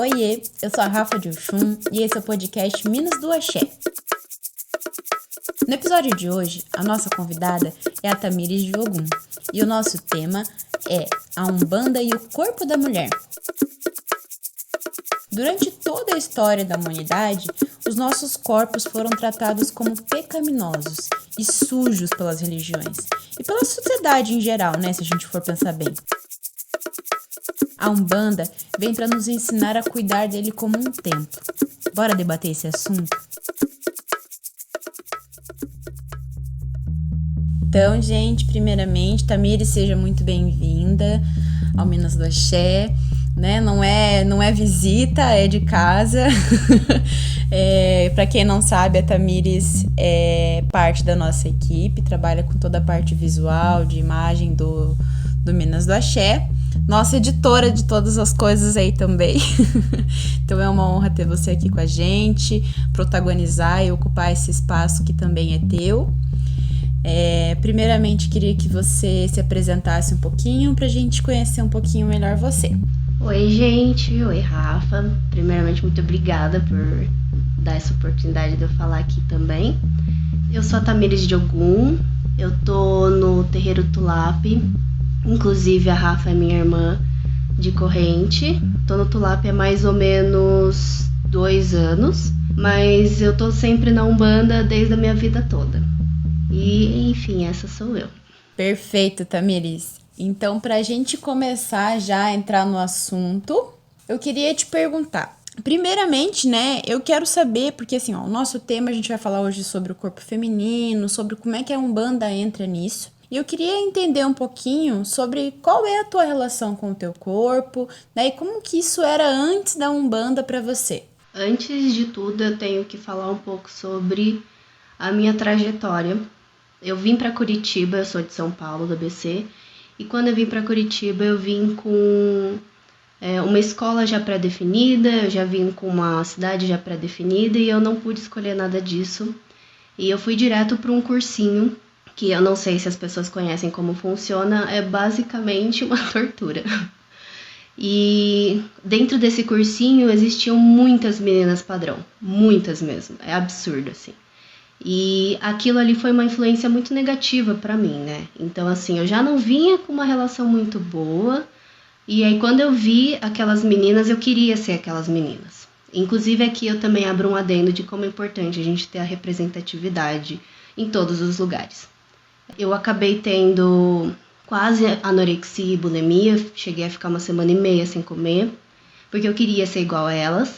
Oiê, eu sou a Rafa de Oxum e esse é o podcast Minas do Axé. No episódio de hoje, a nossa convidada é a Tamires de Ogum e o nosso tema é a Umbanda e o corpo da mulher. Durante toda a história da humanidade, os nossos corpos foram tratados como pecaminosos e sujos pelas religiões e pela sociedade em geral, né, se a gente for pensar bem. A Umbanda vem para nos ensinar a cuidar dele como um templo. Bora debater esse assunto? Então, gente, primeiramente, Tamires, seja muito bem-vinda ao Minas do Axé, né? Não é visita, é de casa. Para quem não sabe, a Tamires é parte da nossa equipe, trabalha com toda a parte visual, de imagem do Minas do Axé. Nossa editora de todas as coisas aí também. Então é uma honra ter você aqui com a gente, protagonizar e ocupar esse espaço que também é teu. Primeiramente, queria que você se apresentasse um pouquinho pra gente conhecer um pouquinho melhor você. Oi, gente. Oi, Rafa. Primeiramente, muito obrigada por dar essa oportunidade de eu falar aqui também. Eu sou a Tamires de Ogum. Eu tô no Terreiro Tulap. Inclusive, a Rafa é minha irmã de corrente. Tô no Tulap há mais ou menos 2 anos. Mas eu tô sempre na Umbanda desde a minha vida toda. E, enfim, essa sou eu. Perfeito, Tamires. Então, pra gente começar já a entrar no assunto, eu queria te perguntar. Primeiramente, né, eu quero saber, porque assim, ó, o nosso tema a gente vai falar hoje sobre o corpo feminino, sobre como é que a Umbanda entra nisso. E eu queria entender um pouquinho sobre qual é a tua relação com o teu corpo, né, e como que isso era antes da Umbanda pra você. Antes de tudo, eu tenho que falar um pouco sobre a minha trajetória. Eu vim para Curitiba, eu sou de São Paulo, do ABC, e quando eu vim para Curitiba, eu vim com uma escola já pré-definida, eu já vim com uma cidade já pré-definida e eu não pude escolher nada disso. E eu fui direto para um cursinho, que eu não sei se as pessoas conhecem como funciona, é basicamente uma tortura. E dentro desse cursinho existiam muitas meninas padrão, muitas mesmo, é absurdo assim. E aquilo ali foi uma influência muito negativa pra mim, né? Então, assim, eu já não vinha com uma relação muito boa. E aí, quando eu vi aquelas meninas, eu queria ser aquelas meninas. Inclusive, aqui eu também abro um adendo de como é importante a gente ter a representatividade em todos os lugares. Eu acabei tendo quase anorexia e bulimia. Cheguei a ficar 1 semana e meia sem comer, porque eu queria ser igual a elas.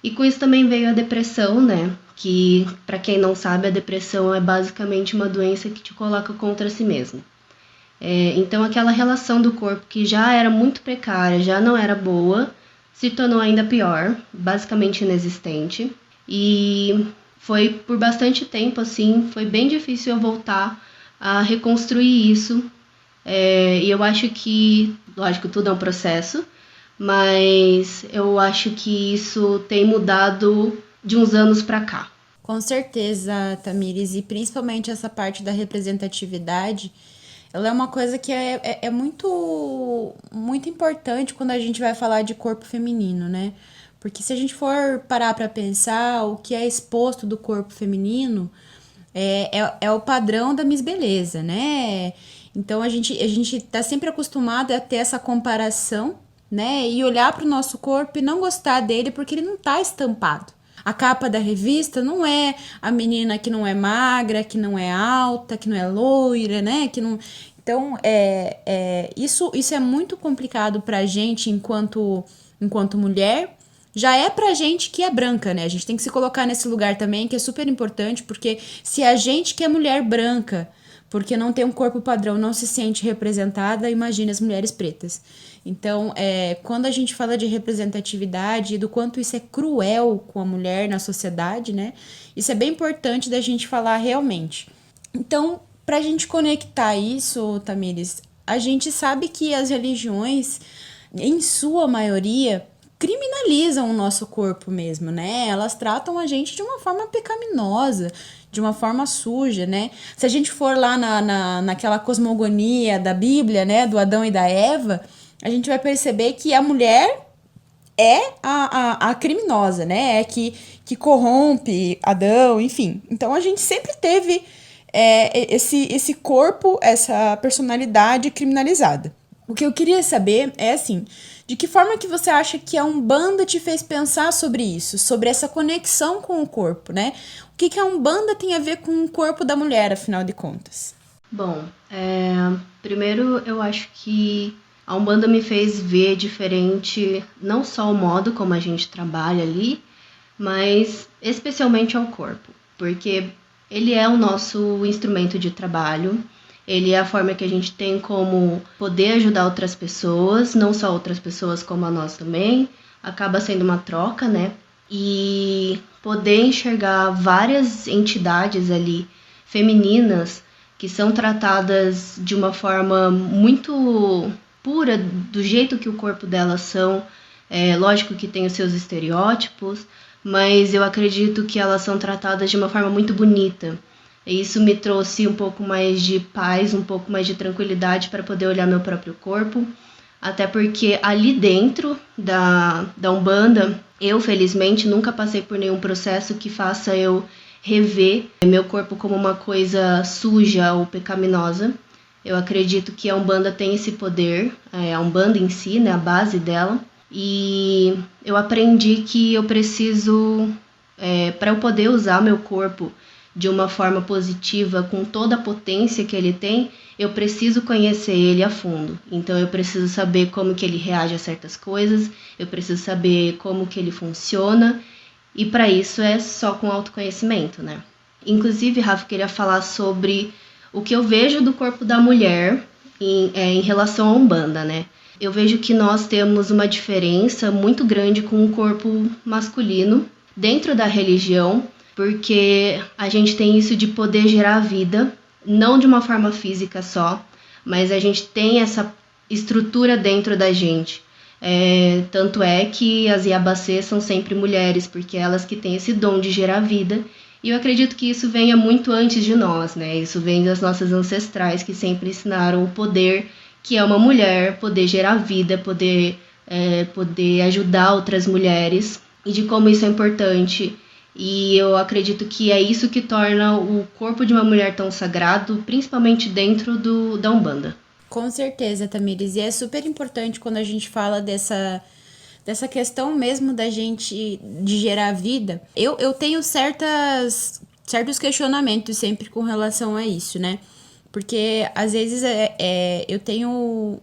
E com isso também veio a depressão, né? Que, para quem não sabe, a depressão é basicamente uma doença que te coloca contra si mesmo. Então, aquela relação do corpo que já era muito precária, já não era boa, se tornou ainda pior, basicamente inexistente. E foi por bastante tempo, assim, foi bem difícil eu voltar a reconstruir isso. E eu acho que, lógico, tudo é um processo, mas eu acho que isso tem mudado de uns anos pra cá. Com certeza, Tamires, e principalmente essa parte da representatividade, ela é uma coisa que é muito, muito importante quando a gente vai falar de corpo feminino, né? Porque se a gente for parar para pensar, o que é exposto do corpo feminino é o padrão da Miss Beleza, né? Então a gente tá sempre acostumado a ter essa comparação, né? E olhar para o nosso corpo e não gostar dele porque ele não tá estampado. A capa da revista não é a menina que não é magra, que não é alta, que não é loira, né? Que não... Então, isso é muito complicado pra gente enquanto mulher. Já é pra gente que é branca, né? A gente tem que se colocar nesse lugar também, que é super importante, porque se a gente que é mulher branca, porque não tem um corpo padrão, não se sente representada, imagine as mulheres pretas. Então, quando a gente fala de representatividade e do quanto isso é cruel com a mulher na sociedade, né? Isso é bem importante da gente falar realmente. Então, pra gente conectar isso, Tamires, a gente sabe que as religiões, em sua maioria, criminalizam o nosso corpo mesmo, né? Elas tratam a gente de uma forma pecaminosa, de uma forma suja, né? Se a gente for lá naquela cosmogonia da Bíblia, né? Do Adão e da Eva, a gente vai perceber que a mulher é a criminosa, né? É que corrompe Adão, enfim. Então a gente sempre teve esse corpo, essa personalidade criminalizada. O que eu queria saber é assim, de que forma que você acha que a Umbanda te fez pensar sobre isso, sobre essa conexão com o corpo, né? O que a Umbanda tem a ver com o corpo da mulher, afinal de contas? Bom, primeiro eu acho que a Umbanda me fez ver diferente não só o modo como a gente trabalha ali, mas especialmente ao corpo, porque ele é o nosso instrumento de trabalho, ele é a forma que a gente tem como poder ajudar outras pessoas, não só outras pessoas como a nós também, acaba sendo uma troca, né? E poder enxergar várias entidades ali femininas que são tratadas de uma forma muito pura, do jeito que o corpo delas são. É lógico que tem os seus estereótipos, mas eu acredito que elas são tratadas de uma forma muito bonita. E isso me trouxe um pouco mais de paz, um pouco mais de tranquilidade para poder olhar meu próprio corpo. Até porque ali dentro da Umbanda, eu felizmente nunca passei por nenhum processo que faça eu rever meu corpo como uma coisa suja ou pecaminosa. Eu acredito que a Umbanda tem esse poder, a Umbanda em si, né, a base dela. E eu aprendi que eu preciso, para eu poder usar meu corpo de uma forma positiva, com toda a potência que ele tem, eu preciso conhecer ele a fundo. Então eu preciso saber como que ele reage a certas coisas, eu preciso saber como que ele funciona, e para isso é só com autoconhecimento, né? Inclusive, Rafa, eu queria falar sobre o que eu vejo do corpo da mulher em relação à Umbanda, né? Eu vejo que nós temos uma diferença muito grande com o corpo masculino dentro da religião, porque a gente tem isso de poder gerar vida, não de uma forma física só, mas a gente tem essa estrutura dentro da gente. Tanto é que as Iabacês são sempre mulheres, porque elas que têm esse dom de gerar vida. E eu acredito que isso venha muito antes de nós, né? Isso vem das nossas ancestrais, que sempre ensinaram o poder que é uma mulher, poder gerar vida, poder ajudar outras mulheres, e de como isso é importante. E eu acredito que é isso que torna o corpo de uma mulher tão sagrado, principalmente dentro da Umbanda. Com certeza, Tamires. E é super importante quando a gente fala dessa questão mesmo da gente de gerar vida. Eu tenho certos questionamentos sempre com relação a isso, né? Porque às vezes eu tenho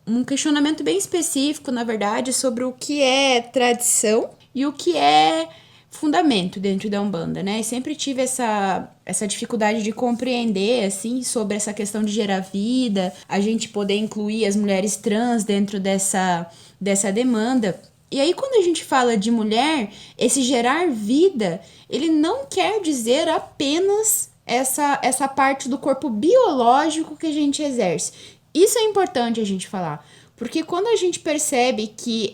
um questionamento bem específico, na verdade, sobre o que é tradição e o que é fundamento dentro da Umbanda, né? E sempre tive essa dificuldade de compreender, assim, sobre essa questão de gerar vida, a gente poder incluir as mulheres trans dentro dessa demanda. E aí, quando a gente fala de mulher, esse gerar vida, ele não quer dizer apenas essa parte do corpo biológico que a gente exerce. Isso é importante a gente falar, porque quando a gente percebe que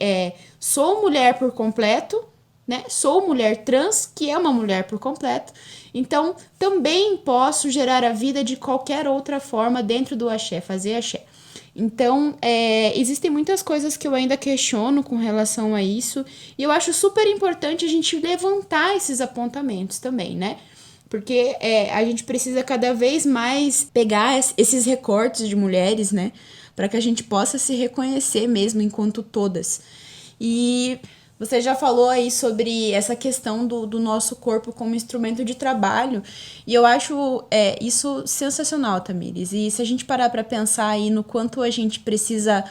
sou mulher por completo, né? Sou mulher trans, que é uma mulher por completo, então também posso gerar a vida de qualquer outra forma dentro do axé, fazer axé. Então, existem muitas coisas que eu ainda questiono com relação a isso, e eu acho super importante a gente levantar esses apontamentos também, né? Porque a gente precisa cada vez mais pegar esses recortes de mulheres, né? Para que a gente possa se reconhecer mesmo enquanto todas. E você já falou aí sobre essa questão do nosso corpo como instrumento de trabalho, e eu acho isso sensacional, Tamires. E se a gente parar para pensar aí no quanto a gente precisa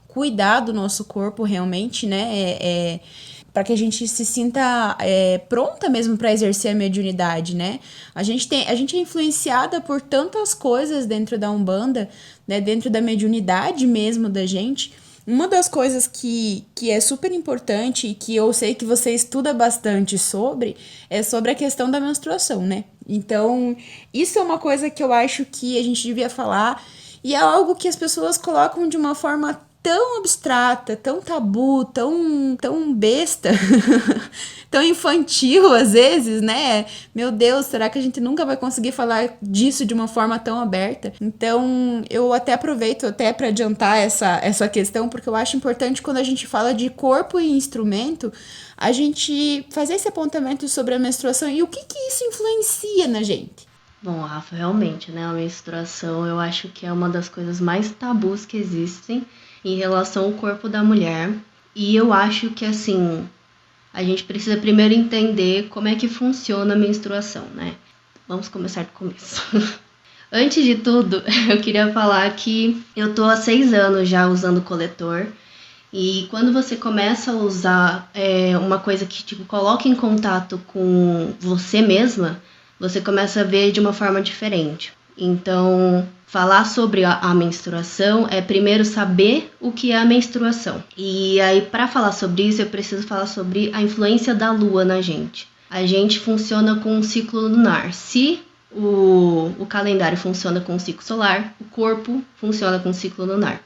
cuidar do nosso corpo realmente, né, para que a gente se sinta pronta mesmo para exercer a mediunidade, né? A gente é influenciada por tantas coisas dentro da Umbanda, né, dentro da mediunidade mesmo da gente. Uma das coisas que é super importante e que eu sei que você estuda bastante é sobre a questão da menstruação, né? Então, isso é uma coisa que eu acho que a gente devia falar, e é algo que as pessoas colocam de uma forma tão abstrata, tão tabu, tão besta, tão infantil às vezes, né? Meu Deus, será que a gente nunca vai conseguir falar disso de uma forma tão aberta? Então, eu até aproveito até para adiantar essa questão, porque eu acho importante quando a gente fala de corpo e instrumento, a gente fazer esse apontamento sobre a menstruação e o que isso influencia na gente. Bom, Rafa, realmente, né? A menstruação eu acho que é uma das coisas mais tabus que existem em relação ao corpo da mulher. E eu acho que, assim, a gente precisa primeiro entender como é que funciona a menstruação, né? Vamos começar do começo. Antes de tudo, eu queria falar que eu tô há 6 anos já usando coletor. E quando você começa a usar uma coisa que tipo, coloca em contato com você mesma, você começa a ver de uma forma diferente. Então, falar sobre a menstruação é primeiro saber o que é a menstruação. E aí, para falar sobre isso, eu preciso falar sobre a influência da lua na gente. A gente funciona com um ciclo lunar. Se o calendário funciona com um ciclo solar, o corpo funciona com um ciclo lunar.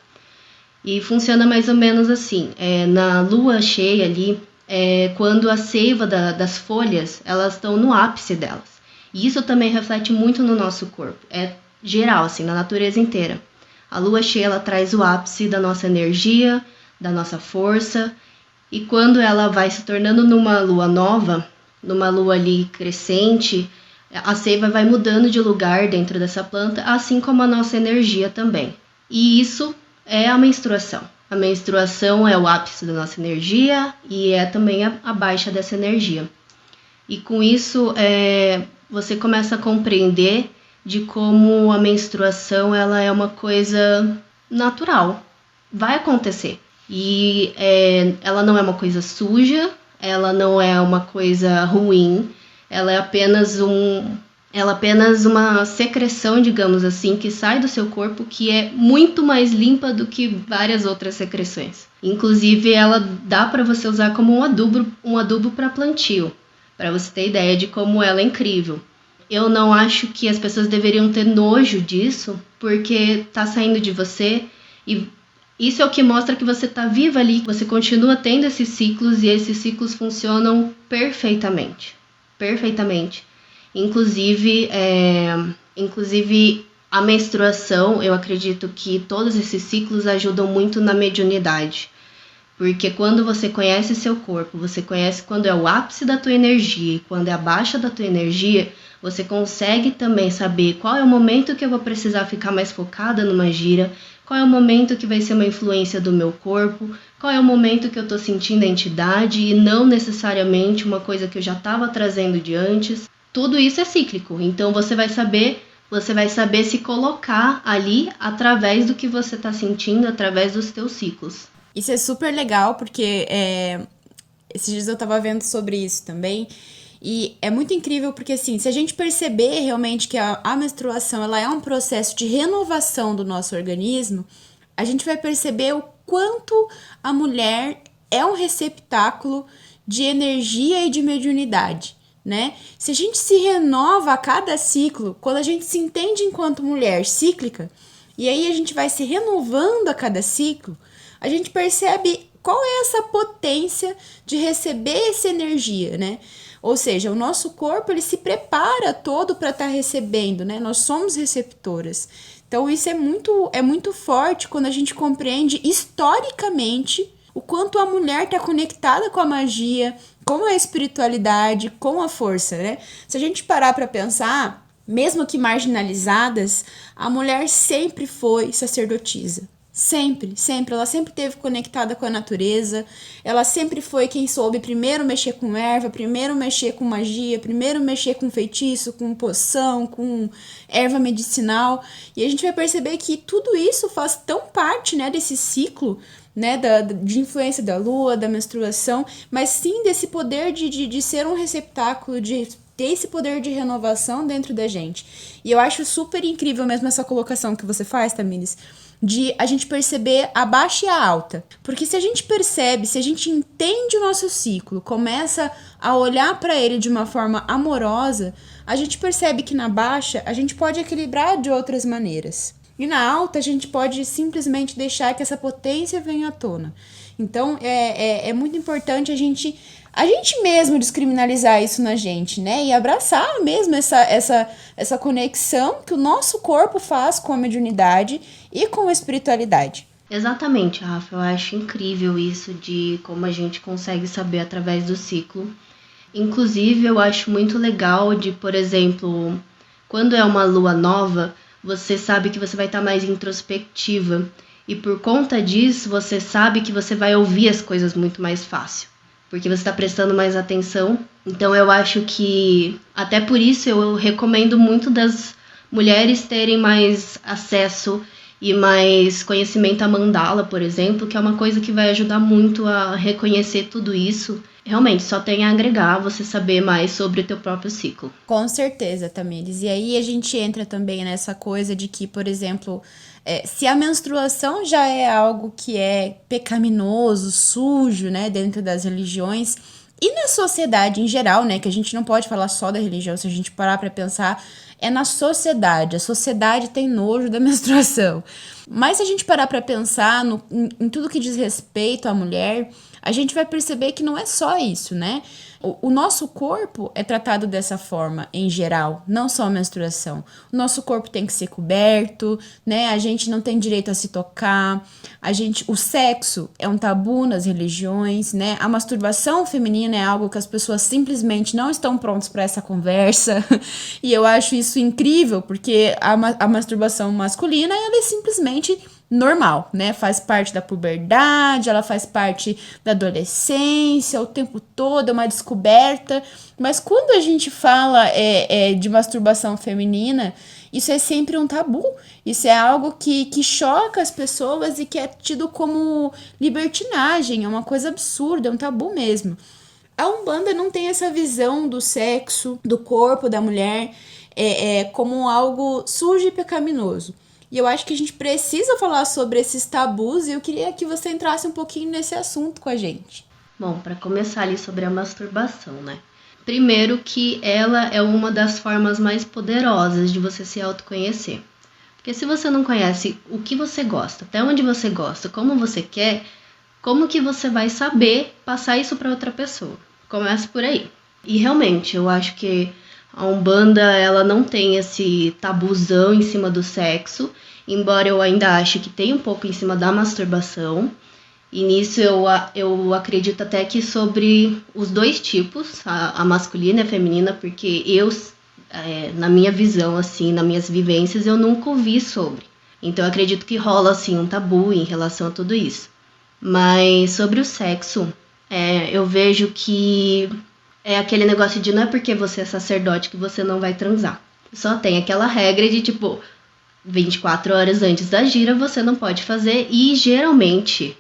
E funciona mais ou menos assim. Na lua cheia ali, quando a seiva das folhas, elas estão no ápice delas. E isso também reflete muito no nosso corpo. É geral, assim, na natureza inteira. A lua cheia, ela traz o ápice da nossa energia, da nossa força. E quando ela vai se tornando numa lua nova, numa lua ali crescente, a seiva vai mudando de lugar dentro dessa planta, assim como a nossa energia também. E isso é a menstruação. A menstruação é o ápice da nossa energia e é também a baixa dessa energia. E com isso, você começa a compreender de como a menstruação ela é uma coisa natural. Vai acontecer. E ela não é uma coisa suja, ela não é uma coisa ruim, ela é apenas uma secreção, digamos assim, que sai do seu corpo, que é muito mais limpa do que várias outras secreções. Inclusive, ela dá para você usar como um adubo para plantio, para você ter ideia de como ela é incrível. Eu não acho que as pessoas deveriam ter nojo disso, porque tá saindo de você e isso é o que mostra que você tá viva ali, que você continua tendo esses ciclos e esses ciclos funcionam perfeitamente. Perfeitamente. Inclusive, a menstruação, eu acredito que todos esses ciclos ajudam muito na mediunidade. Porque quando você conhece seu corpo, você conhece quando é o ápice da tua energia e quando é a baixa da tua energia, você consegue também saber qual é o momento que eu vou precisar ficar mais focada numa gira, qual é o momento que vai ser uma influência do meu corpo, qual é o momento que eu estou sentindo a entidade e não necessariamente uma coisa que eu já estava trazendo de antes. Tudo isso é cíclico, então você vai saber se colocar ali através do que você está sentindo, através dos teus ciclos. Isso é super legal, porque esses dias eu tava vendo sobre isso também, e é muito incrível porque, assim, se a gente perceber realmente que a menstruação ela é um processo de renovação do nosso organismo, a gente vai perceber o quanto a mulher é um receptáculo de energia e de mediunidade, né? Se a gente se renova a cada ciclo, quando a gente se entende enquanto mulher cíclica, e aí a gente vai se renovando a cada ciclo, a gente percebe qual é essa potência de receber essa energia, né? Ou seja, o nosso corpo ele se prepara todo para estar recebendo, né? Nós somos receptoras. Então isso é muito forte quando a gente compreende historicamente o quanto a mulher está conectada com a magia, com a espiritualidade, com a força, né? Se a gente parar para pensar, mesmo que marginalizadas, a mulher sempre foi sacerdotisa. Sempre, sempre. Ela sempre esteve conectada com a natureza. Ela sempre foi quem soube primeiro mexer com erva, primeiro mexer com magia, primeiro mexer com feitiço, com poção, com erva medicinal. E a gente vai perceber que tudo isso faz tão parte, né, desse ciclo, né, de influência da lua, da menstruação, mas sim desse poder de ser um receptáculo, de ter esse poder de renovação dentro da gente. E eu acho super incrível mesmo essa colocação que você faz, Tamires, de a gente perceber a baixa e a alta. Porque se a gente percebe, se a gente entende o nosso ciclo, começa a olhar para ele de uma forma amorosa, a gente percebe que na baixa a gente pode equilibrar de outras maneiras. E na alta a gente pode simplesmente deixar que essa potência venha à tona. Então é muito importante a gente mesmo descriminalizar isso na gente, né? E abraçar mesmo essa conexão que o nosso corpo faz com a mediunidade e com a espiritualidade. Exatamente, Rafa. Eu acho incrível isso de como a gente consegue saber através do ciclo. Inclusive, eu acho muito legal de, por exemplo, quando é uma lua nova, você sabe que você vai estar mais introspectiva. E por conta disso, você sabe que você vai ouvir as coisas muito mais fácil, porque você está prestando mais atenção. Então, eu acho que, até por isso, eu recomendo muito das mulheres terem mais acesso e mais conhecimento a mandala, por exemplo, que é uma coisa que vai ajudar muito a reconhecer tudo isso. Realmente, só tem a agregar você saber mais sobre o teu próprio ciclo. Com certeza, Tamires. E aí a gente entra também nessa coisa de que, por exemplo, se a menstruação já é algo que é pecaminoso, sujo, né, dentro das religiões, e na sociedade em geral, né, que a gente não pode falar só da religião, se a gente parar para pensar, é na sociedade. A sociedade tem nojo da menstruação. Mas se a gente parar para pensar em tudo que diz respeito à mulher, a gente vai perceber que não é só isso, né? O nosso corpo é tratado dessa forma em geral, não só a menstruação. O nosso corpo tem que ser coberto, né? A gente não tem direito a se tocar. O sexo é um tabu nas religiões, né? A masturbação feminina é algo que as pessoas simplesmente não estão prontas para essa conversa. E eu acho isso incrível, porque a masturbação masculina, ela é simplesmente normal, né? Faz parte da puberdade, ela faz parte da adolescência, o tempo todo é uma descoberta. Mas quando a gente fala de masturbação feminina, isso é sempre um tabu. Isso é algo que choca as pessoas e que é tido como libertinagem, é uma coisa absurda, é um tabu mesmo. A Umbanda não tem essa visão do sexo, do corpo da mulher, como algo sujo e pecaminoso. E eu acho que a gente precisa falar sobre esses tabus e eu queria que você entrasse um pouquinho nesse assunto com a gente. Bom, para começar ali sobre a masturbação, né? Primeiro que ela é uma das formas mais poderosas de você se autoconhecer. Porque se você não conhece o que você gosta, até onde você gosta, como você quer, como que você vai saber passar isso para outra pessoa? Começa por aí. E realmente, eu acho que a Umbanda, ela não tem esse tabuzão em cima do sexo, embora eu ainda ache que tem um pouco em cima da masturbação. E nisso eu acredito até que sobre os dois tipos, a masculina e a feminina, porque na minha visão, assim, nas minhas vivências, eu nunca ouvi sobre. Então eu acredito que rola, assim, um tabu em relação a tudo isso. Mas sobre o sexo, eu vejo que é aquele negócio de não é porque você é sacerdote que você não vai transar. Só tem aquela regra de, tipo, 24 horas antes da gira você não pode fazer. E geralmente,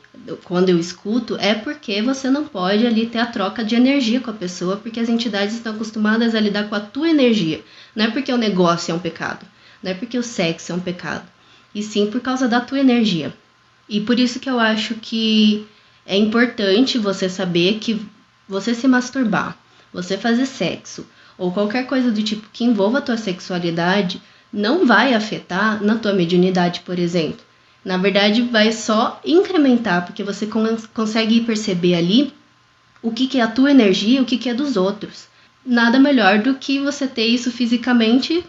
quando eu escuto, é porque você não pode ali ter a troca de energia com a pessoa, porque as entidades estão acostumadas a lidar com a tua energia. Não é porque o negócio é um pecado, não é porque o sexo é um pecado, e sim por causa da tua energia. E por isso que eu acho que é importante você saber que você se masturbar, você fazer sexo, ou qualquer coisa do tipo que envolva a tua sexualidade, não vai afetar na tua mediunidade, por exemplo. Na verdade, vai só incrementar, porque você consegue perceber ali o que é a tua energia e o que é dos outros. Nada melhor do que você ter isso fisicamente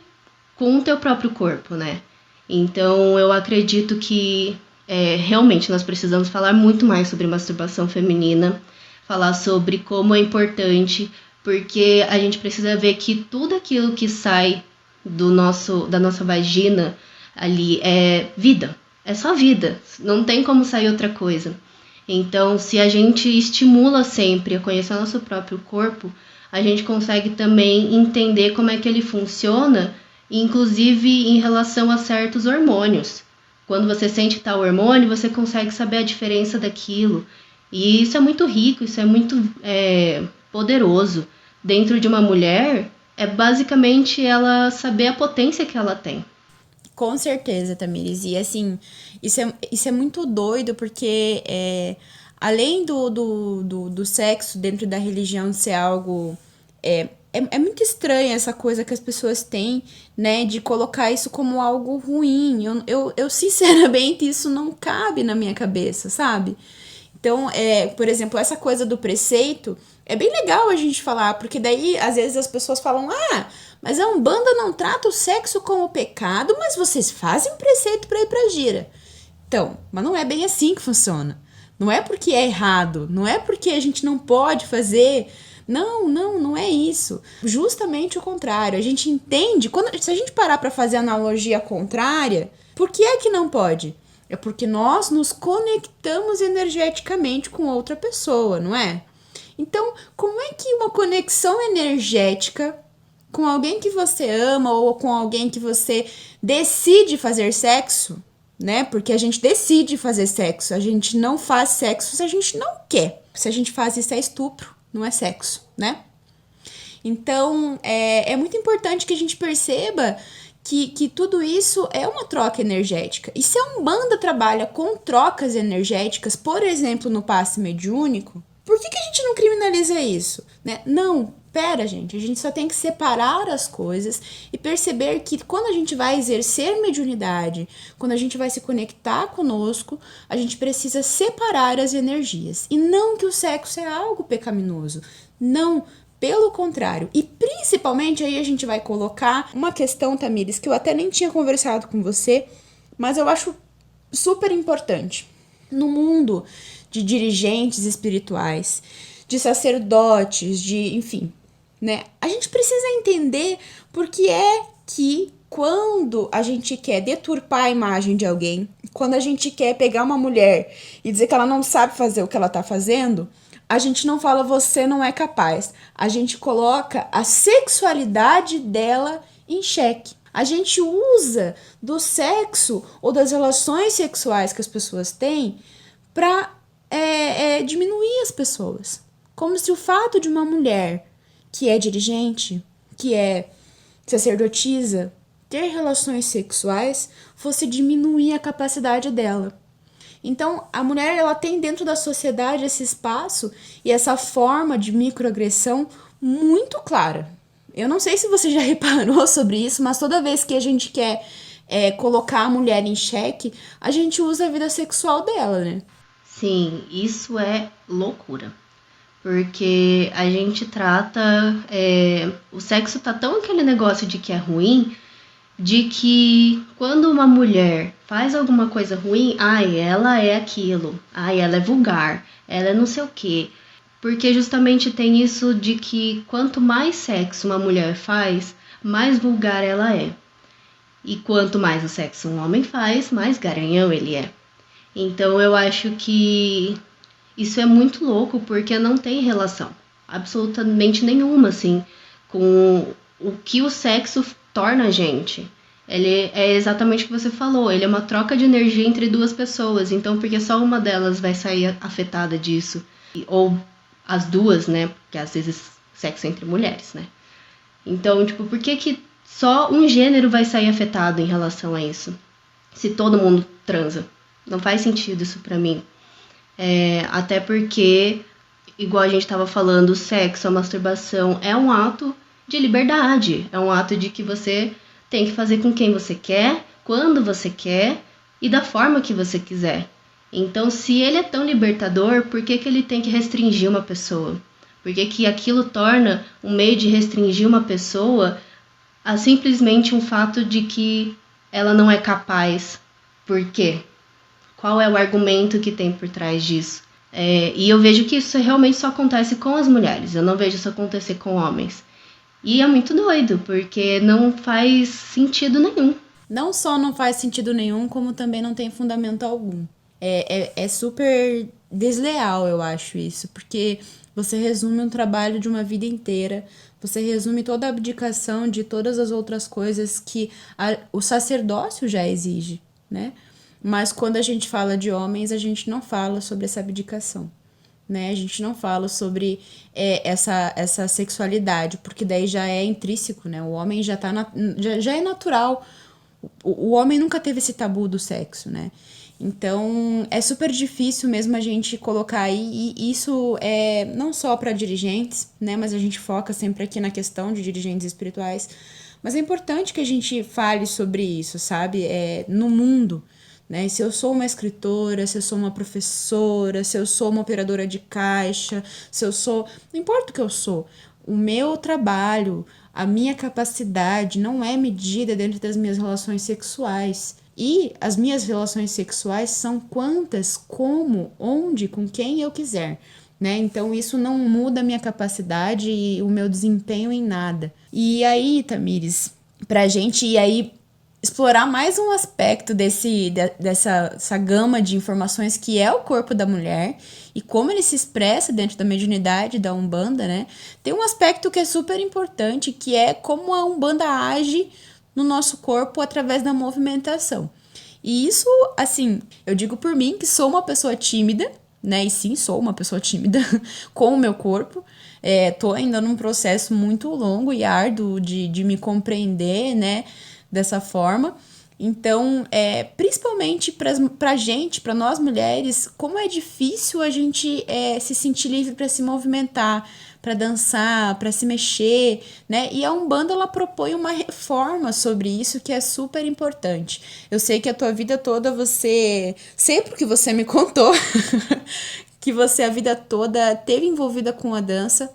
com o teu próprio corpo, né? Então, eu acredito que realmente nós precisamos falar muito mais sobre masturbação feminina, falar sobre como é importante, porque a gente precisa ver que tudo aquilo que sai da nossa vagina ali é vida, é só vida, não tem como sair outra coisa. Então, se a gente estimula sempre a conhecer o nosso próprio corpo, a gente consegue também entender como é que ele funciona, inclusive em relação a certos hormônios. Quando você sente tal hormônio, você consegue saber a diferença daquilo. E isso é muito rico, isso é muito poderoso. Dentro de uma mulher, é basicamente ela saber a potência que ela tem. Com certeza, Tamires. E assim, isso é muito doido, porque além do sexo dentro da religião ser algo é muito estranha essa coisa que as pessoas têm, né, de colocar isso como algo ruim. Eu sinceramente, isso não cabe na minha cabeça, sabe? Então, por exemplo, essa coisa do preceito é bem legal a gente falar, porque daí, às vezes, as pessoas falam, mas a Umbanda não trata o sexo como pecado, mas vocês fazem preceito pra ir pra gira. Então, mas não é bem assim que funciona. Não é porque é errado, não é porque a gente não pode fazer. Não é isso. Justamente o contrário. A gente entende, se a gente parar pra fazer analogia contrária, por que é que não pode? É porque nós nos conectamos energeticamente com outra pessoa, não é? Então, como é que uma conexão energética com alguém que você ama ou com alguém que você decide fazer sexo, né? Porque a gente decide fazer sexo, a gente não faz sexo se a gente não quer. Se a gente faz isso é estupro, não é sexo, né? Então, é muito importante que a gente perceba que tudo isso é uma troca energética. E se a Umbanda trabalha com trocas energéticas, por exemplo, no passe mediúnico, por que a gente não criminaliza isso? Né? Não, pera, gente, a gente só tem que separar as coisas e perceber que quando a gente vai exercer mediunidade, quando a gente vai se conectar conosco, a gente precisa separar as energias. E não que o sexo é algo pecaminoso. Não, pelo contrário. E principalmente aí a gente vai colocar uma questão, Tamires, que eu até nem tinha conversado com você, mas eu acho super importante. No mundo de dirigentes espirituais, de sacerdotes, enfim, né? A gente precisa entender por que é que quando a gente quer deturpar a imagem de alguém, quando a gente quer pegar uma mulher e dizer que ela não sabe fazer o que ela tá fazendo, a gente não fala você não é capaz. A gente coloca a sexualidade dela em xeque. A gente usa do sexo ou das relações sexuais que as pessoas têm para diminuir as pessoas. Como se o fato de uma mulher que é dirigente, que é sacerdotisa, ter relações sexuais fosse diminuir a capacidade dela. Então, a mulher ela tem dentro da sociedade esse espaço e essa forma de microagressão muito clara. Eu não sei se você já reparou sobre isso, mas toda vez que a gente quer colocar a mulher em xeque, a gente usa a vida sexual dela, né? Sim, isso é loucura. Porque a gente trata. O sexo tá tão aquele negócio de que é ruim, de que quando uma mulher faz alguma coisa ruim, ela é aquilo, ela é vulgar, ela é não sei o quê. Porque justamente tem isso de que quanto mais sexo uma mulher faz, mais vulgar ela é. E quanto mais o sexo um homem faz, mais garanhão ele é. Então eu acho que isso é muito louco porque não tem relação absolutamente nenhuma, assim, com o que o sexo torna a gente. Ele é exatamente o que você falou, ele é uma troca de energia entre duas pessoas, então porque só uma delas vai sair afetada disso, ou as duas, né, porque às vezes sexo é entre mulheres, né. Então, tipo, por que só um gênero vai sair afetado em relação a isso? Se todo mundo transa. Não faz sentido isso pra mim. Até porque, igual a gente estava falando, o sexo, a masturbação é um ato de liberdade. É um ato de que você tem que fazer com quem você quer, quando você quer e da forma que você quiser. Então, se ele é tão libertador, por que ele tem que restringir uma pessoa? Por que aquilo torna um meio de restringir uma pessoa a simplesmente um fato de que ela não é capaz? Por quê? Qual é o argumento que tem por trás disso? E eu vejo que isso realmente só acontece com as mulheres. Eu não vejo isso acontecer com homens. E é muito doido, porque não faz sentido nenhum. Não só não faz sentido nenhum, como também não tem fundamento algum. É super desleal, eu acho isso, porque você resume um trabalho de uma vida inteira, você resume toda a abdicação de todas as outras coisas que o sacerdócio já exige, né? Mas quando a gente fala de homens, a gente não fala sobre essa abdicação, né? A gente não fala sobre essa sexualidade, porque daí já é intrínseco, né? O homem já é natural. O homem nunca teve esse tabu do sexo, né? Então, é super difícil mesmo a gente colocar aí, e isso é não só para dirigentes, né, mas a gente foca sempre aqui na questão de dirigentes espirituais, mas é importante que a gente fale sobre isso, sabe? No mundo, né? Se eu sou uma escritora, se eu sou uma professora, se eu sou uma operadora de caixa, se eu sou... Não importa o que eu sou, o meu trabalho, a minha capacidade não é medida dentro das minhas relações sexuais. E as minhas relações sexuais são quantas, como, onde, com quem eu quiser. Né? Então isso não muda a minha capacidade e o meu desempenho em nada. E aí, Tamires, pra gente ir aí explorar mais um aspecto dessa gama de informações que é o corpo da mulher e como ele se expressa dentro da mediunidade da Umbanda, né? Tem um aspecto que é super importante, que é como a Umbanda age no nosso corpo através da movimentação. E isso, assim, eu digo por mim que sou uma pessoa tímida, né? E sim, sou uma pessoa tímida com o meu corpo. Tô ainda num processo muito longo e árduo de me compreender, né? Dessa forma. Então, principalmente pra gente, pra nós mulheres, como é difícil a gente se sentir livre para se movimentar, para dançar, para se mexer, né? E a Umbanda, ela propõe uma reforma sobre isso que é super importante. Eu sei que a tua vida toda você, sempre que você me contou, que você a vida toda teve envolvida com a dança,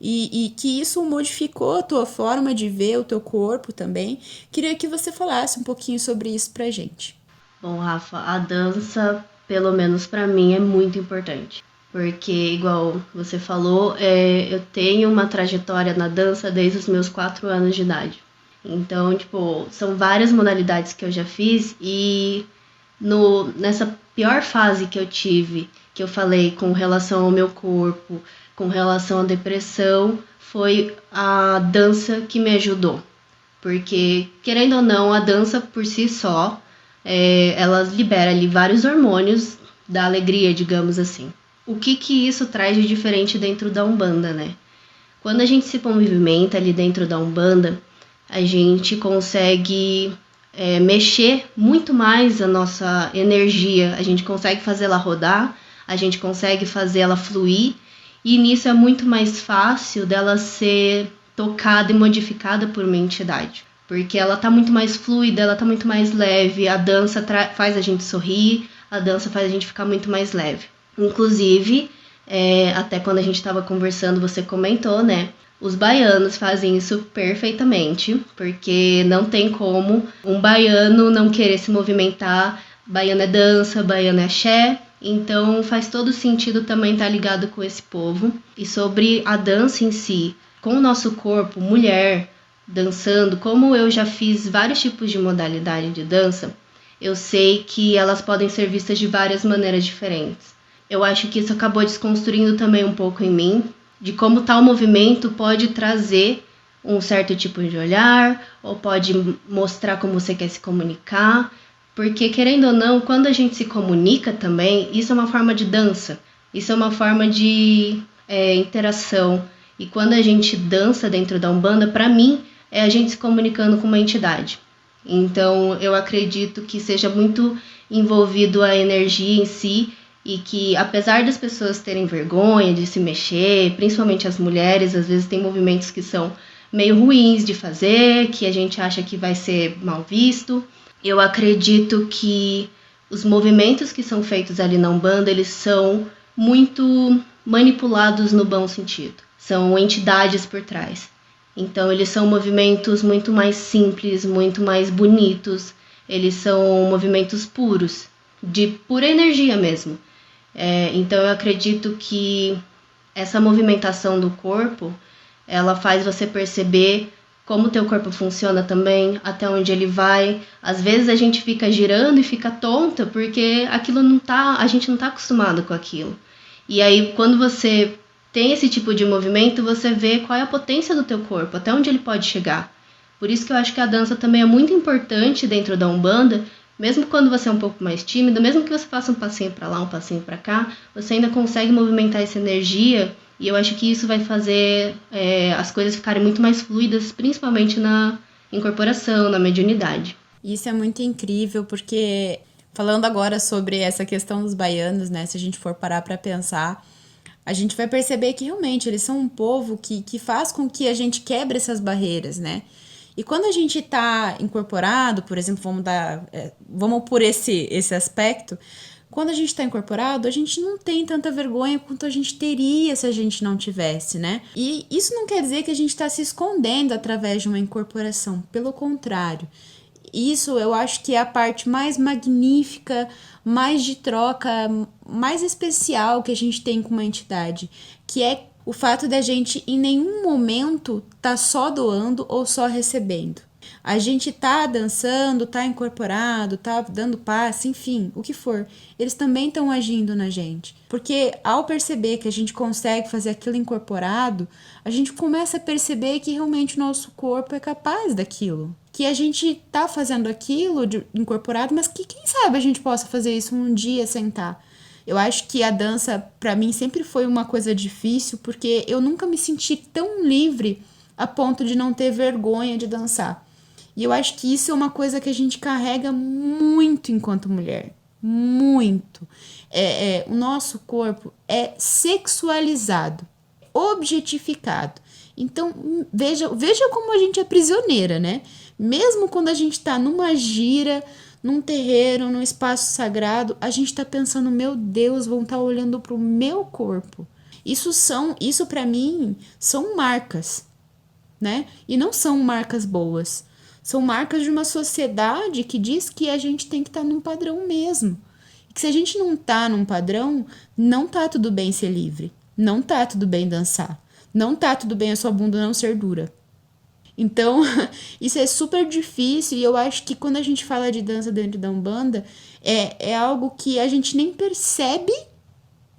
e que isso modificou a tua forma de ver o teu corpo também. Queria que você falasse um pouquinho sobre isso pra gente. Bom, Rafa, a dança, pelo menos pra mim, é muito importante. Porque, igual você falou, eu tenho uma trajetória na dança desde os meus 4 anos de idade. Então, tipo, são várias modalidades que eu já fiz e nessa pior fase que eu tive, que eu falei com relação ao meu corpo, com relação à depressão, foi a dança que me ajudou. Porque, querendo ou não, a dança por si só, ela libera ali vários hormônios da alegria, digamos assim. O que isso traz de diferente dentro da Umbanda, né? Quando a gente se movimenta ali dentro da Umbanda, a gente consegue mexer muito mais a nossa energia, a gente consegue fazer ela rodar, a gente consegue fazer ela fluir, e nisso é muito mais fácil dela ser tocada e modificada por uma entidade, porque ela tá muito mais fluida, ela tá muito mais leve, a dança faz a gente sorrir, a dança faz a gente ficar muito mais leve. Inclusive, até quando a gente estava conversando, você comentou, né? Os baianos fazem isso perfeitamente, porque não tem como um baiano não querer se movimentar. Baiano é dança, baiano é axé, então faz todo sentido também estar ligado com esse povo. E sobre a dança em si, com o nosso corpo, mulher dançando, como eu já fiz vários tipos de modalidade de dança, eu sei que elas podem ser vistas de várias maneiras diferentes. Eu acho que isso acabou desconstruindo também um pouco em mim, de como tal movimento pode trazer um certo tipo de olhar, ou pode mostrar como você quer se comunicar, porque querendo ou não, quando a gente se comunica também, isso é uma forma de dança, isso é uma forma de interação, e quando a gente dança dentro da Umbanda, para mim, é a gente se comunicando com uma entidade. Então, eu acredito que seja muito envolvido a energia em si, e que apesar das pessoas terem vergonha de se mexer, principalmente as mulheres, às vezes tem movimentos que são meio ruins de fazer, que a gente acha que vai ser mal visto. Eu acredito que os movimentos que são feitos ali na Umbanda, eles são muito manipulados no bom sentido. São entidades por trás. Então, eles são movimentos muito mais simples, muito mais bonitos. Eles são movimentos puros, de pura energia mesmo. Então eu acredito que essa movimentação do corpo, ela faz você perceber como o teu corpo funciona também, até onde ele vai. Às vezes a gente fica girando e fica tonta porque aquilo a gente não tá acostumado com aquilo. E aí quando você tem esse tipo de movimento, você vê qual é a potência do teu corpo, até onde ele pode chegar. Por isso que eu acho que a dança também é muito importante dentro da Umbanda. Mesmo quando você é um pouco mais tímido, mesmo que você faça um passinho para lá, um passinho para cá, você ainda consegue movimentar essa energia, e eu acho que isso vai fazer as coisas ficarem muito mais fluidas, principalmente na incorporação, na mediunidade. Isso é muito incrível, porque Falando agora sobre essa questão dos baianos, né? Se a gente for parar para pensar, a gente vai perceber que realmente eles são um povo que faz com que a gente quebre essas barreiras, né? E quando a gente está incorporado, por exemplo, vamos por esse aspecto, quando a gente está incorporado, a gente não tem tanta vergonha quanto a gente teria se a gente não tivesse, né? E isso não quer dizer que a gente está se escondendo através de uma incorporação, pelo contrário. Isso eu acho que é a parte mais magnífica, mais de troca, mais especial que a gente tem com uma entidade, que é o fato da gente em nenhum momento tá só doando ou só recebendo. A gente tá dançando, tá incorporado, tá dando passe, enfim, o que for. Eles também estão agindo na gente. Porque ao perceber que a gente consegue fazer aquilo incorporado, a gente começa a perceber que realmente o nosso corpo é capaz daquilo. Que a gente tá fazendo aquilo incorporado, mas que quem sabe a gente possa fazer isso um dia sentar. Eu acho que a dança, para mim, sempre foi uma coisa difícil, porque eu nunca me senti tão livre a ponto de não ter vergonha de dançar. E eu acho que isso é uma coisa que a gente carrega muito enquanto mulher. Muito. O nosso corpo é sexualizado, objetificado. Então, veja como a gente é prisioneira, né? Mesmo quando a gente está numa gira, num terreiro, num espaço sagrado, a gente está pensando, meu Deus, vão estar olhando para o meu corpo. Isso para mim, são marcas, né? E não são marcas boas. São marcas de uma sociedade que diz que a gente tem que estar num padrão mesmo. E que se a gente não tá num padrão, não tá tudo bem ser livre. Não tá tudo bem dançar. Não tá tudo bem a sua bunda não ser dura. Então, isso é super difícil e eu acho que quando a gente fala de dança dentro da Umbanda, é algo que a gente nem percebe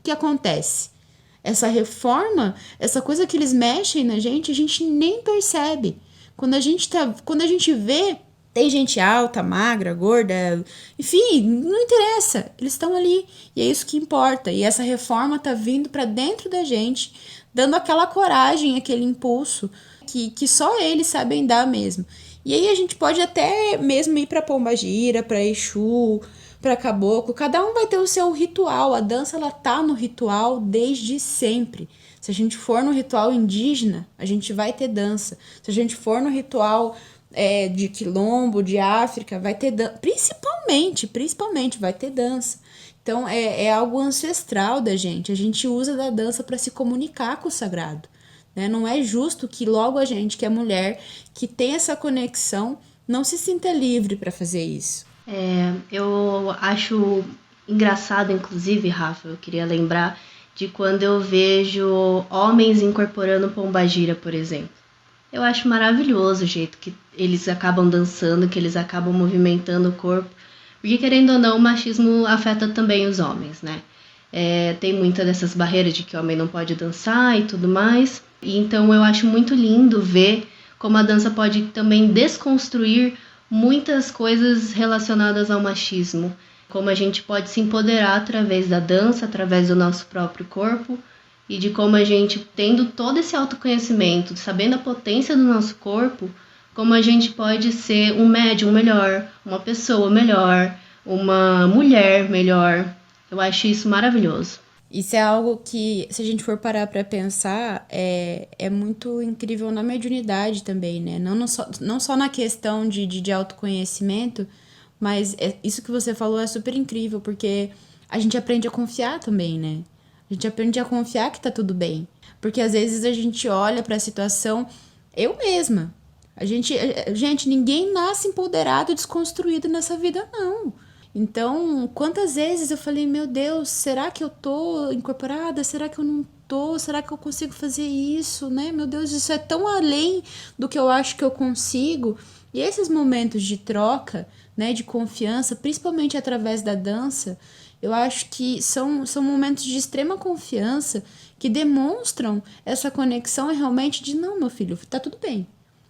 que acontece. Essa reforma, essa coisa que eles mexem na gente, a gente nem percebe. Quando a gente vê, tem gente alta, magra, gorda, enfim, não interessa. Eles estão ali e é isso que importa. E essa reforma tá vindo para dentro da gente, dando aquela coragem, aquele impulso que só eles sabem dar mesmo. E aí a gente pode até mesmo ir para Pombagira, para Exu, para Caboclo. Cada um vai ter o seu ritual. A dança ela tá no ritual desde sempre. Se a gente for no ritual indígena, a gente vai ter dança. Se a gente for no ritual de quilombo, de África, vai ter dança. Principalmente vai ter dança. Então é algo ancestral da gente. A gente usa da dança para se comunicar com o sagrado. Né? Não é justo que logo a gente, que é mulher, que tem essa conexão, não se sinta livre para fazer isso. Eu acho engraçado, inclusive, Rafa, eu queria lembrar de quando eu vejo homens incorporando pombagira, por exemplo. Eu acho maravilhoso o jeito que eles acabam dançando, que eles acabam movimentando o corpo, porque querendo ou não, o machismo afeta também os homens, né? Tem muita dessas barreiras de que o homem não pode dançar e tudo mais. E então eu acho muito lindo ver como a dança pode também desconstruir muitas coisas relacionadas ao machismo. Como a gente pode se empoderar através da dança, através do nosso próprio corpo, e de como a gente, tendo todo esse autoconhecimento, sabendo a potência do nosso corpo, como a gente pode ser um médium melhor, uma pessoa melhor, uma mulher melhor. Eu acho isso maravilhoso. Isso é algo que, se a gente for parar para pensar, é muito incrível na mediunidade também, né? Não só na questão de autoconhecimento, mas isso que você falou é super incrível, porque a gente aprende a confiar também, né? A gente aprende a confiar que tá tudo bem. Porque às vezes a gente olha para a situação, eu mesma. Gente, ninguém nasce empoderado, desconstruído nessa vida, não. Então, quantas vezes eu falei, meu Deus, será que eu tô incorporada? Será que eu não tô? Será que eu consigo fazer isso, né? Meu Deus, isso é tão além do que eu acho que eu consigo. E esses momentos de troca, né, de confiança, principalmente através da dança, eu acho que são momentos de extrema confiança que demonstram essa conexão realmente de, não, meu filho, tá tudo bem.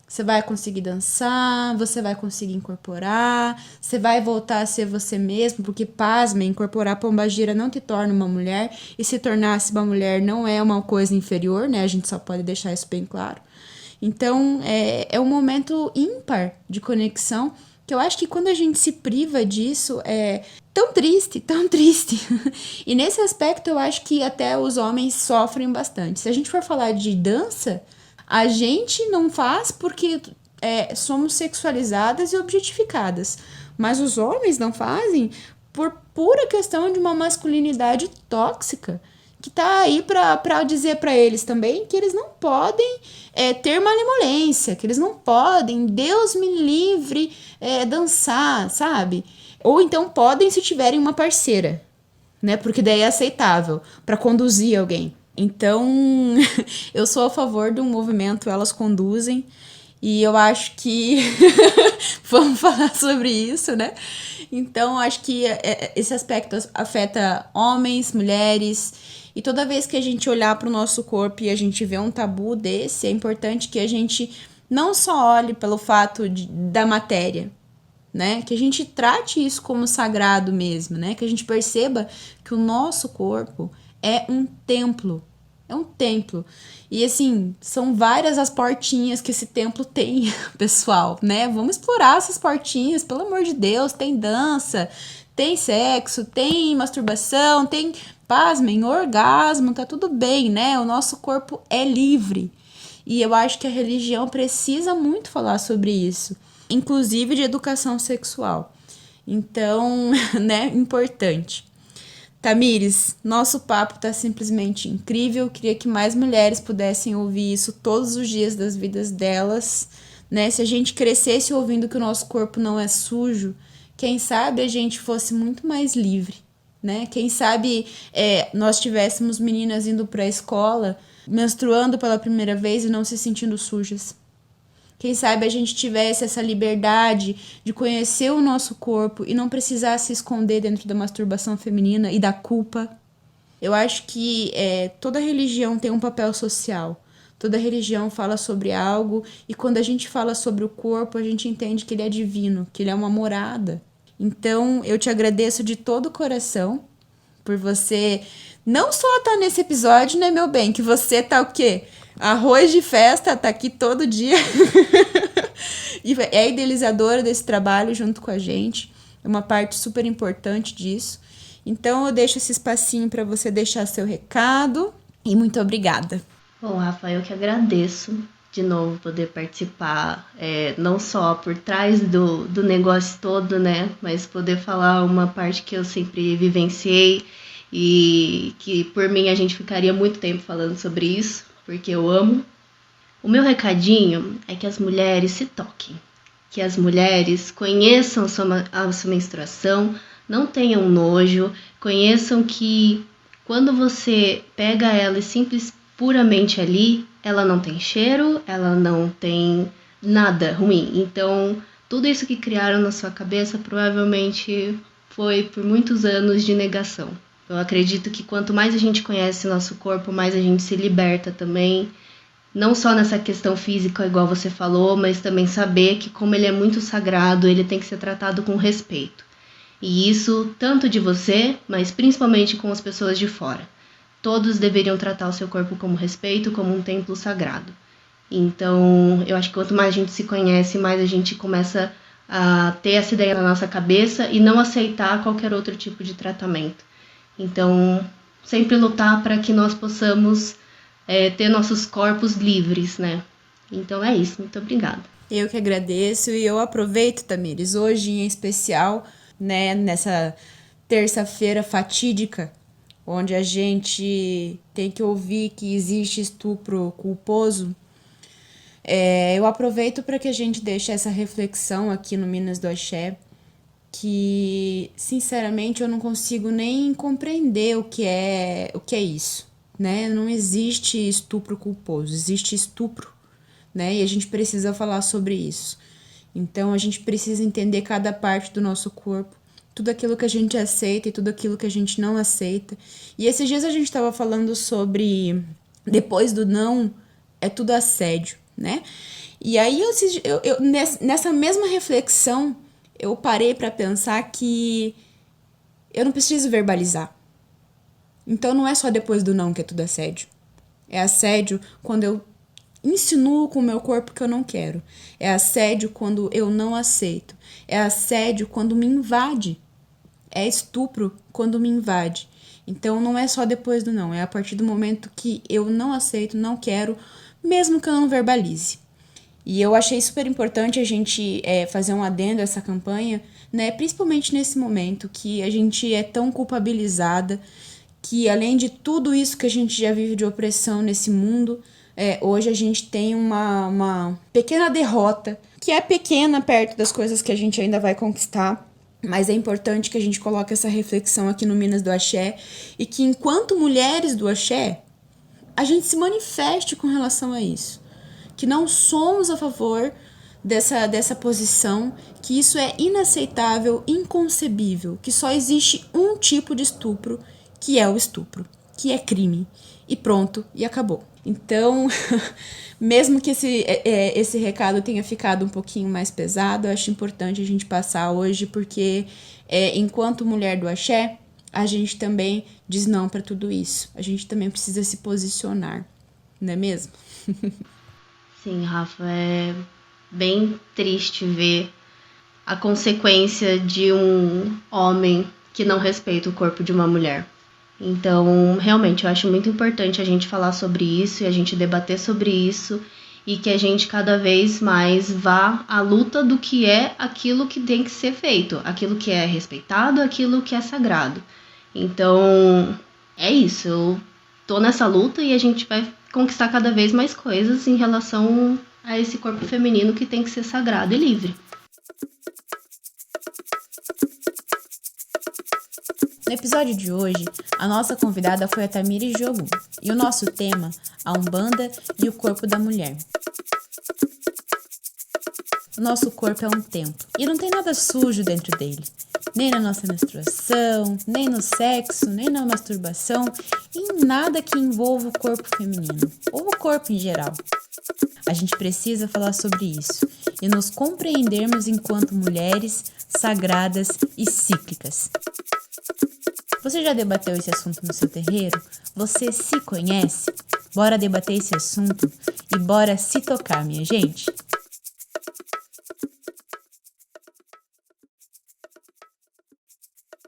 Você vai conseguir dançar, você vai conseguir incorporar, você vai voltar a ser você mesmo, porque, pasma, incorporar pombagira não te torna uma mulher, e se tornasse uma mulher não é uma coisa inferior, né? A gente só pode deixar isso bem claro. Então, é um momento ímpar de conexão que eu acho que quando a gente se priva disso é tão triste, tão triste. E nesse aspecto eu acho que até os homens sofrem bastante. Se a gente for falar de dança, a gente não faz porque somos sexualizadas e objetificadas. Mas os homens não fazem por pura questão de uma masculinidade tóxica que tá aí pra dizer pra eles também que eles não podem ter malemolência, que eles não podem, Deus me livre, dançar, sabe? Ou então podem se tiverem uma parceira, né? Porque daí é aceitável pra conduzir alguém. Então, eu sou a favor de um movimento Elas Conduzem, e eu acho que vamos falar sobre isso, né? Então, acho que esse aspecto afeta homens, mulheres, e toda vez que a gente olhar para o nosso corpo e a gente vê um tabu desse, é importante que a gente não só olhe pelo fato da matéria, né? Que a gente trate isso como sagrado mesmo, né? Que a gente perceba que o nosso corpo é um templo. É um templo. E assim, são várias as portinhas que esse templo tem, pessoal, né? Vamos explorar essas portinhas, pelo amor de Deus. Tem dança, tem sexo, tem masturbação, tem, pasmem, orgasmo, tá tudo bem, né? O nosso corpo é livre. E eu acho que a religião precisa muito falar sobre isso, inclusive de educação sexual. Então, né, importante. Tamires, nosso papo tá simplesmente incrível. Queria que mais mulheres pudessem ouvir isso todos os dias das vidas delas, né? Se a gente crescesse ouvindo que o nosso corpo não é sujo, quem sabe a gente fosse muito mais livre, né? Quem sabe nós tivéssemos meninas indo para a escola, menstruando pela primeira vez e não se sentindo sujas. Quem sabe a gente tivesse essa liberdade de conhecer o nosso corpo e não precisar se esconder dentro da masturbação feminina e da culpa. Eu acho que toda religião tem um papel social. Toda religião fala sobre algo, e quando a gente fala sobre o corpo, a gente entende que ele é divino, que ele é uma morada. Então, eu te agradeço de todo o coração por você não só estar nesse episódio, né, meu bem, que você tá o quê? Arroz de festa, tá aqui todo dia. E é idealizadora desse trabalho junto com a gente. É uma parte super importante disso. Então, eu deixo esse espacinho para você deixar seu recado. E muito obrigada. Bom, Rafa, eu que agradeço de novo poder participar, não só por trás do negócio todo, né? Mas poder falar uma parte que eu sempre vivenciei e que por mim a gente ficaria muito tempo falando sobre isso, porque eu amo. O meu recadinho é que as mulheres se toquem, que as mulheres conheçam a sua menstruação, não tenham nojo, conheçam que quando você pega ela e simples puramente ali, ela não tem cheiro, ela não tem nada ruim. Então, tudo isso que criaram na sua cabeça provavelmente foi por muitos anos de negação. Eu acredito que quanto mais a gente conhece nosso corpo, mais a gente se liberta também. Não só nessa questão física, igual você falou, mas também saber que como ele é muito sagrado, ele tem que ser tratado com respeito. E isso tanto de você, mas principalmente com as pessoas de fora. Todos deveriam tratar o seu corpo como respeito, como um templo sagrado. Então, eu acho que quanto mais a gente se conhece, mais a gente começa a ter essa ideia na nossa cabeça e não aceitar qualquer outro tipo de tratamento. Então, sempre lutar para que nós possamos ter nossos corpos livres, né? Então é isso, muito obrigada. Eu que agradeço, e eu aproveito, Tamires, hoje em especial, né, nessa terça-feira fatídica, onde a gente tem que ouvir que existe estupro culposo. Eu aproveito para que a gente deixe essa reflexão aqui no Minas do Axé, que, sinceramente, eu não consigo nem compreender o que é isso, né? Não existe estupro culposo, existe estupro, né? E a gente precisa falar sobre isso. Então, a gente precisa entender cada parte do nosso corpo, tudo aquilo que a gente aceita e tudo aquilo que a gente não aceita. E esses dias a gente estava falando sobre depois do não, é tudo assédio, né? E aí, nessa mesma reflexão, eu parei para pensar que eu não preciso verbalizar. Então, não é só depois do não que é tudo assédio. É assédio quando eu insinuo com o meu corpo que eu não quero. É assédio quando eu não aceito. É assédio quando me invade. É estupro quando me invade. Então não é só depois do não, é a partir do momento que eu não aceito, não quero, mesmo que eu não verbalize. E eu achei super importante a gente fazer um adendo a essa campanha, né? Principalmente nesse momento que a gente é tão culpabilizada, que além de tudo isso que a gente já vive de opressão nesse mundo, hoje a gente tem uma pequena derrota, que é pequena perto das coisas que a gente ainda vai conquistar, mas é importante que a gente coloque essa reflexão aqui no Minas do Axé e que enquanto mulheres do Axé, a gente se manifeste com relação a isso. Que não somos a favor dessa posição, que isso é inaceitável, inconcebível, que só existe um tipo de estupro, que é o estupro, que é crime. E pronto, e acabou. Então, mesmo que esse recado tenha ficado um pouquinho mais pesado, eu acho importante a gente passar hoje, porque enquanto mulher do axé, a gente também diz não para tudo isso. A gente também precisa se posicionar, não é mesmo? Sim, Rafa, é bem triste ver a consequência de um homem que não respeita o corpo de uma mulher. Então, realmente, eu acho muito importante a gente falar sobre isso e a gente debater sobre isso e que a gente cada vez mais vá à luta do que é aquilo que tem que ser feito, aquilo que é respeitado, aquilo que é sagrado. Então, é isso. Eu tô nessa luta e a gente vai conquistar cada vez mais coisas em relação a esse corpo feminino que tem que ser sagrado e livre. No episódio de hoje, a nossa convidada foi a Tamires Jogum e o nosso tema, a Umbanda e o corpo da mulher. O nosso corpo é um templo e não tem nada sujo dentro dele. Nem na nossa menstruação, nem no sexo, nem na masturbação, em nada que envolva o corpo feminino, ou o corpo em geral. A gente precisa falar sobre isso e nos compreendermos enquanto mulheres sagradas e cíclicas. Você já debateu esse assunto no seu terreiro? Você se conhece? Bora debater esse assunto e bora se tocar, minha gente!